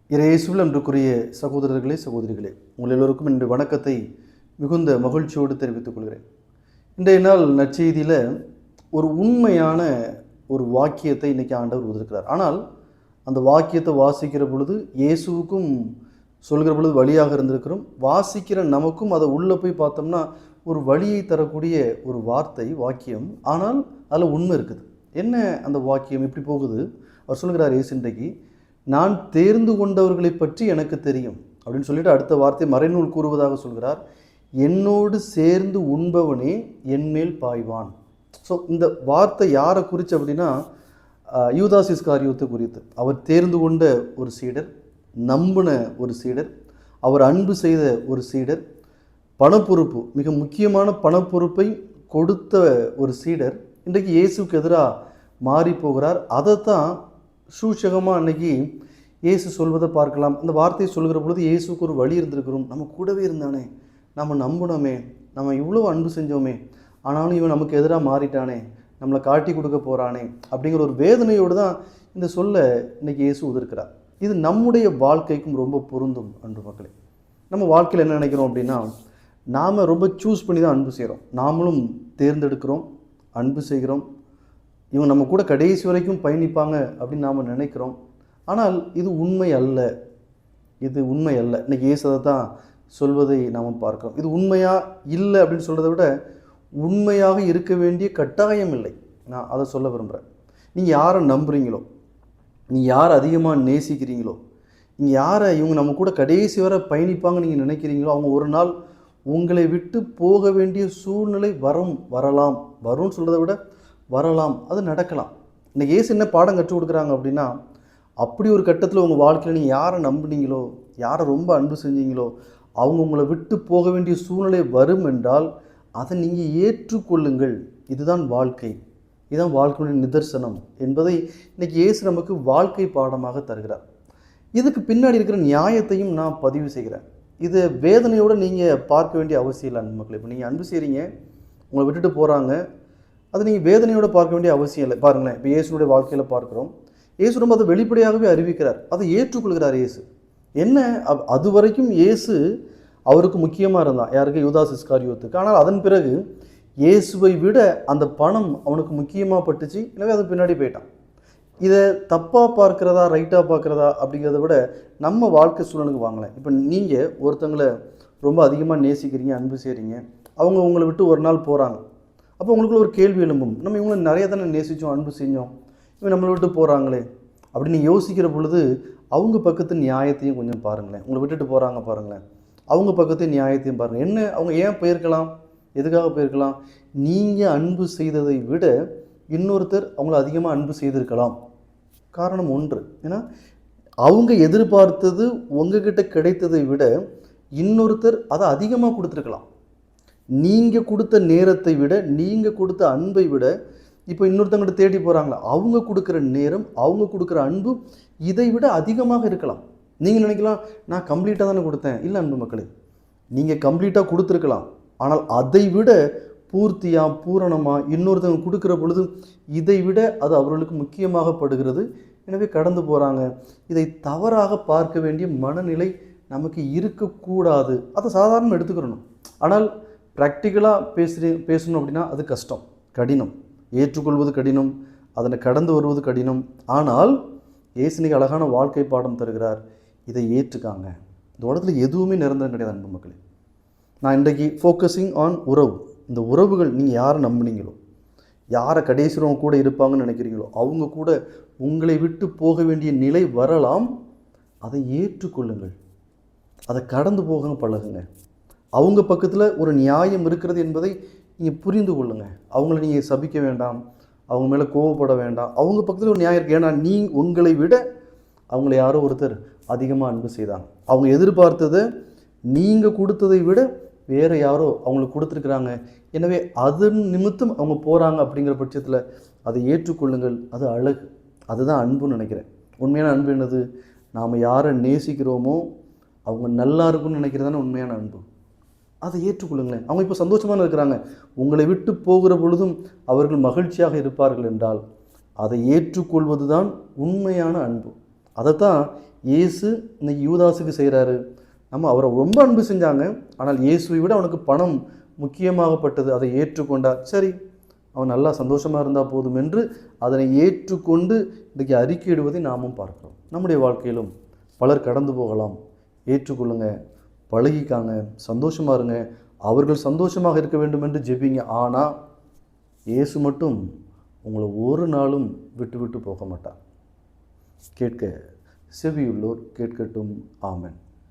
இயேசுவில் அன்றுக்குரிய சகோதரர்களே சகோதரிகளே, உங்கள் எல்லோருக்கும் என்னுடைய வணக்கத்தை மிகுந்த மகிழ்ச்சியோடு தெரிவித்துக் கொள்கிறேன். இன்றைய நாள் நற்செய்தியில் ஒரு உண்மையான ஒரு வாக்கியத்தை இன்றைக்கி ஆண்டவர் உதிர்க்கிறார். ஆனால் அந்த வாக்கியத்தை வாசிக்கிற பொழுது இயேசுவுக்கும் சொல்கிற பொழுது வழியாக இருந்திருக்கிறோம், வாசிக்கிற நமக்கும் அதை உள்ளே போய் பார்த்தோம்னா ஒரு வழியை தரக்கூடிய ஒரு வாக்கியம். ஆனால் அதில் உண்மை இருக்குது. என்ன அந்த வாக்கியம் எப்படி போகுது? அவர் சொல்கிறார் இயேசு இன்றைக்கு, நான் தேர்ந்து கொண்டவர்களை பற்றி எனக்கு தெரியும் அப்படின்னு சொல்லிட்டு அடுத்த வார்த்தை மறைநூல் கூறுவதாக சொல்கிறார், என்னோடு சேர்ந்து உண்பவனே என்மேல் பாய்வான். ஸோ இந்த வார்த்தை யாரை குறித்து அப்படின்னா யூதாஸ் இஸ்காரியோத்தை குறித்து. அவர் தேர்ந்து கொண்ட ஒரு சீடர், நம்பின ஒரு சீடர், அவர் அன்பு செய்த ஒரு சீடர், பணப்பொறுப்பு மிக முக்கியமான பணப்பொறுப்பை கொடுத்த ஒரு சீடர் இன்றைக்கு இயேசுக்கு எதிராக மாறி போகிறார். அதைத்தான் சூஷகமாக அன்னைக்கு இயேசு சொல்வதை பார்க்கலாம். இந்த வார்த்தையை சொல்கிற பொழுது இயேசுக்கு ஒரு வழி இருந்திருக்கிறோம், நம்ம கூடவே இருந்தானே, நம்ம நம்பினோமே, நம்ம இவ்வளோ அன்பு செஞ்சோமே, ஆனாலும் இவன் நமக்கு எதிராக மாறிட்டானே, நம்மளை காட்டி கொடுக்க போகிறானே அப்படிங்கிற ஒரு வேதனையோடு தான் இந்த சொல்ல இன்றைக்கி இயேசு உதிர்க்கிறார். இது நம்முடைய வாழ்க்கைக்கும் ரொம்ப பொருந்தும் அன்பு மக்களே. நம்ம வாழ்க்கையில் என்ன நினைக்கிறோம் அப்படின்னா, நாம் ரொம்ப சூஸ் பண்ணி தான் அன்பு செய்கிறோம், நாமளும் தேர்ந்தெடுக்கிறோம், அன்பு செய்கிறோம், இவங்க நம்ம கூட கடைசி வரைக்கும் பயணிப்பாங்க அப்படின்னு நாம் நினைக்கிறோம். ஆனால் இது உண்மை அல்ல, இது உண்மை அல்ல. இன்றைக்கி இயேசு அதை தான் சொல்வதை நாம் பார்க்கிறோம். இது உண்மையாக இல்லை அப்படின்னு சொல்கிறத விட உண்மையாக இருக்க வேண்டிய கட்டாயம் இல்லை. நான் அதை சொல்ல விரும்புகிறேன். நீங்கள் யாரை நம்புகிறீங்களோ, நீங்கள் யாரை அதிகமாக நேசிக்கிறீங்களோ, நீங்கள் யாரை இவங்க நம்ம கூட கடைசி வரை பயணிப்பாங்க நீங்கள் நினைக்கிறீங்களோ, அவங்க ஒரு நாள் உங்களை விட்டு போக வேண்டிய சூழ்நிலை வரும்னு சொல்கிறத விட வரலாம், அது நடக்கலாம். இன்றைக்கி இயேசு என்ன பாடம் கற்றுக் கொடுக்குறாங்க அப்படின்னா, அப்படி ஒரு கட்டத்தில் உங்கள் வாழ்க்கையில் நீங்கள் யாரை நம்புனீங்களோ, யாரை ரொம்ப அன்பு செஞ்சீங்களோ, அவங்க உங்களை விட்டு போக வேண்டிய சூழ்நிலை வரும் என்றால் அதை நீங்கள் ஏற்றுக்கொள்ளுங்கள். இதுதான் வாழ்க்கை, இதுதான் வாழ்க்கையுடைய நிதர்சனம் என்பதை இன்றைக்கி இயேசு நமக்கு வாழ்க்கை பாடமாக தருகிறார். இதுக்கு பின்னாடி இருக்கிற நியாயத்தையும் நான் பதிவு செய்கிறேன். இது வேதனையோடு நீங்கள் பார்க்க வேண்டிய அவசியம் இல்லை அன்பு மக்கள். இப்போ நீங்கள் அன்பு செய்கிறீங்க, உங்களை விட்டுட்டு போகிறாங்க, அது நீங்கள் வேதனையோடு பார்க்க வேண்டிய அவசியம் இல்லை. பாருங்களேன், இப்போ இயேசுடைய வாழ்க்கையில் பார்க்குறோம், இயேசு ரொம்ப அதை வெளிப்படையாகவே அறிவிக்கிறார், அதை ஏற்றுக்கொள்கிறார் இயேசு. என்ன அது வரைக்கும் இயேசு அவருக்கு முக்கியமாக இருந்தான், யாருக்கு? யூதாஸ் இஸ்காரியோத்துக்கு. ஆனால் அதன் பிறகு இயேசுவை விட அந்த பணம் அவனுக்கு முக்கியமாக பட்டுச்சு. எனவே அது பின்னாடி போயிட்டான். இதை தப்பாக பார்க்குறதா ரைட்டாக பார்க்குறதா அப்படிங்கிறத விட நம்ம வாழ்க்கை சூழலுக்கு வாங்கலாம். இப்போ நீங்கள் ஒருத்தங்களை ரொம்ப அதிகமாக நேசிக்கிறீங்க, அன்பு செய்கிறீங்க, அவங்க உங்களை விட்டு ஒரு நாள் போகிறாங்க. அப்போ உங்களுக்குள்ள ஒரு கேள்வி எழும்பும், நம்ம இவங்களை நிறைய தானே நேசித்தோம், அன்பு செஞ்சோம், இவங்க நம்மளை விட்டு போகிறாங்களே அப்படின்னு யோசிக்கிற பொழுது அவங்க பக்கத்து நியாயத்தையும் கொஞ்சம் பாருங்களேன். உங்களை விட்டுட்டு போகிறாங்க பாருங்களேன், அவங்க பக்கத்து நியாயத்தையும் பாருங்கள். என்ன, அவங்க ஏன் போயிருக்கலாம், எதுக்காக போயிருக்கலாம்? நீங்கள் அன்பு செய்ததை விட இன்னொருத்தர் அவங்கள அதிகமாக அன்பு செய்திருக்கலாம். காரணம் ஒன்று, ஏன்னா அவங்க எதிர்பார்த்தது உங்ககிட்ட கிடைத்ததை விட இன்னொருத்தர் அதை அதிகமாக கொடுத்துருக்கலாம். நீங்கள் கொடுத்த நேரத்தை விட, நீங்கள் கொடுத்த அன்பை விட இப்போ இன்னொருத்தவங்கிட்ட தேடி போகிறாங்களா, அவங்க கொடுக்குற நேரம், அவங்க கொடுக்குற அன்பு இதை விட அதிகமாக இருக்கலாம். நீங்கள் நினைக்கலாம், நான் கம்ப்ளீட்டாக தானே கொடுத்தேன். இல்லை அன்பு மக்களே, நீங்கள் கம்ப்ளீட்டாக கொடுத்துருக்கலாம், ஆனால் அதை விட பூர்த்தியாக பூரணமாக இன்னொருத்தவங்க கொடுக்குற பொழுது இதை விட அது அவர்களுக்கு முக்கியமாகப்படுகிறது. எனவே கடந்து போகிறாங்க. இதை தவறாக பார்க்க வேண்டிய மனநிலை நமக்கு இருக்கக்கூடாது. அதை சாதாரணமாக எடுத்துக்கிறணும். ஆனால் ப்ராக்டிக்கலாக பேசணும் அப்படின்னா அது கஷ்டம், கடினம், ஏற்றுக்கொள்வது கடினம், அதனை கடந்து வருவது கடினம். ஆனால் இயேசுனிக்கு அழகான வாழ்க்கை பாடம் தருகிறார், இதை ஏற்றுக்காங்க. இந்த உலகத்தில் எதுவுமே நிரந்தரம் கிடையாது அன்பு மக்களே. நான் இன்றைக்கு ஃபோக்கஸிங் ஆன் உறவு. இந்த உறவுகள், நீங்கள் யாரை நம்பினீங்களோ, யாரை கடைசிறவங்க கூட இருப்பாங்கன்னு நினைக்கிறீங்களோ, அவங்க கூட உங்களை விட்டு போக வேண்டிய நிலை வரலாம். அதை ஏற்றுக்கொள்ளுங்கள், அதை கடந்து போக பழகுங்க. அவங்க பக்கத்தில் ஒரு நியாயம் இருக்கிறது என்பதை நீங்கள் புரிந்து கொள்ளுங்கள். அவங்கள நீங்கள் சபிக்க வேண்டாம், அவங்க மேலே கோவப்பட வேண்டாம். அவங்க பக்கத்தில் ஒரு நியாயம் இருக்குது. ஏன்னா உங்களை விட அவங்கள யாரோ ஒருத்தர் அதிகமாக அன்பு செய்தாங்க. அவங்க எதிர்பார்த்ததை நீங்கள் கொடுத்ததை விட வேறு யாரோ அவங்களுக்கு கொடுத்துருக்குறாங்க. எனவே அதன் நிமித்தம் அவங்க போகிறாங்க. அப்படிங்கிற பட்சத்தில் அதை ஏற்றுக்கொள்ளுங்கள். அது அழகு, அதுதான் அன்புன்னு நினைக்கிறேன். உண்மையான அன்பு என்னது? நாம் யாரை நேசிக்கிறோமோ அவங்க நல்லா இருக்குன்னு நினைக்கிறது தானே உண்மையான அன்பு. அதை ஏற்றுக்கொள்ளுங்களேன். அவங்க இப்போ சந்தோஷமாக இருக்கிறாங்க, உங்களை விட்டு போகிற பொழுதும் அவர்கள் மகிழ்ச்சியாக இருப்பார்கள் என்றால் அதை ஏற்றுக்கொள்வது தான் உண்மையான அன்பு. அதைத்தான் இயேசு இன்னைக்கு யூதாஸுக்கு செய்கிறாரு. அவரை ரொம்ப அன்பு செஞ்சாங்க, ஆனால் இயேசுவை விட அவனுக்கு பணம் முக்கியமாகப்பட்டது. அதை ஏற்றுக்கொண்டார். சரி, அவன் நல்லா சந்தோஷமாக இருந்தால் போதும் என்று அதனை ஏற்றுக்கொண்டு இன்றைக்கு அறிக்கையிடுவதை நாமும் பார்க்கிறோம். நம்முடைய வாழ்க்கையிலும் பலர் கடந்து போகலாம். ஏற்றுக்கொள்ளுங்க, பழகிக்காங்க, சந்தோஷமாக இருங்க. அவர்கள் சந்தோஷமாக இருக்க வேண்டும் என்று ஜெபிங்க. ஆனால் இயேசு மட்டும் உங்களை ஒரு நாளும் விட்டு விட்டு போக மாட்டார். கேட்க செவியுள்ளோர் கேட்கட்டும். ஆமென்.